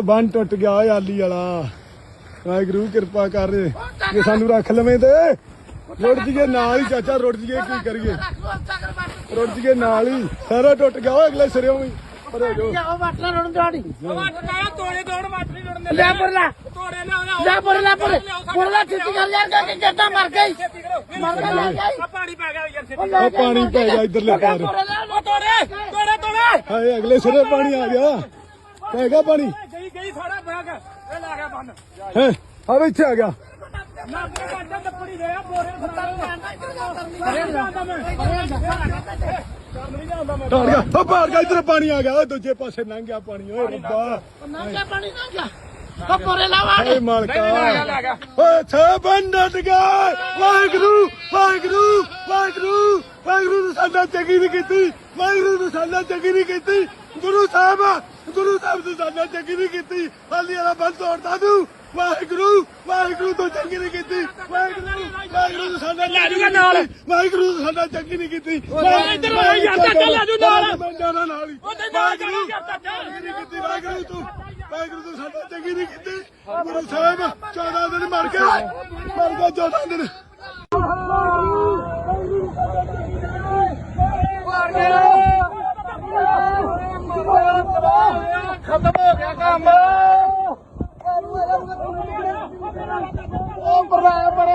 ਬੰਨ ਟੁੱਟ ਗਿਆ ਆਲੀ ਵਾਲਾ। ਵਾਹਿਗੁਰੂ ਕਿਰਪਾ ਕਰ ਜੇ ਸਾਨੂੰ ਰੱਖ ਲਵੇਂ ਤੇ ਰੁੜ ਜੀਏ ਨਾਲ ਹੀ ਚਾਚਾ, ਰੁੜ ਜੀਏ ਕੀ ਕਰੀਏ, ਰੁੜ ਜੀਏ ਨਾਲ ਹੀ, ਸਾਰਾ ਟੁੱਟ ਗਿਆ ਅਗਲੇ ਸਿਰਿਓਂ ਵੀ। ਤੋੜੇ ਤੋੜ ਪਾਣੀ ਪੈ ਗਿਆ ਇਧਰਲੇ ਪਾਰ। ਹਾਏ ਅਗਲੇ ਸਿਰੇ ਪਾਣੀ ਆ ਗਿਆ, ਪੈ ਗਿਆ ਪਾਣੀ। ਹੈ ਆ ਇੱਥੇ ਆ ਗਿਆ। ਪਾੜ ਗਿਆ ਇਧਰ ਪਾਣੀ ਆ ਗਿਆ, ਦੂਜੇ ਪਾਸੇ ਲੰਘ ਗਿਆ ਪਾਣੀ। ਓਏ ਰੱਬਾ ਓਏ ਮਾਲਕਾ ਓਏ ਬੰਨ ਟੁੱਟ ਗਿਆ। ਵਾਹਿਗੁਰੂ ਵਾਹਿਗੁਰੂ ਵਾਹਿਗੁਰੂ ਵਾਹਿਗੁਰੂ ਨੇ ਸਾਡਾ ਚੰਗੀ ਨਹੀਂ ਕੀਤੀ, ਵਾਹਿਗੁਰੂ ਨੇ ਸਾਡਾ ਚੰਗੀ ਨਹੀਂ ਕੀਤੀ। ਗੁਰੂ ਸਾਹਿਬ ਨੇ ਸਾਡਾ ਚੰਗੀ ਨਹੀਂ ਕੀਤੀ। ਹਾਲੀ ਵਾਲਾ ਬੰਨ ਤੋੜਦਾ ਤੂੰ। ਵਾਹਿਗੁਰੂ ਵਾਹਿਗੁਰੂ ਤੋਂ ਚੰਗੀ ਨਹੀਂ ਕੀਤੀ। ਵਾਹਿਗੁਰੂ ਵਾਹਿਗੁਰੂ ਨੇ ਸਾਡਾ ਵਾਹਿਗੁਰੂ ਨੇ ਸਾਡਾ ਚੰਗੀ ਨਹੀਂ ਕੀਤੀ। ਵਾਹਿਗੁਰੂ ਤੂੰ ਵਾਹਿਗੁਰੂ ਤੂੰ ਸਾਡਾ ਚੰਗੀ ਨਹੀਂ ਕੀਤੀ। ਗੁਰੂ ਸਾਹਿਬ 14 ਦਿਨ ਮਰ ਗਿਆ 14 ਦਿਨ। ਖਤਮ ਹੋ ਗਿਆ ਕੰਮ। ਉਹ ਬਰਾਬਰ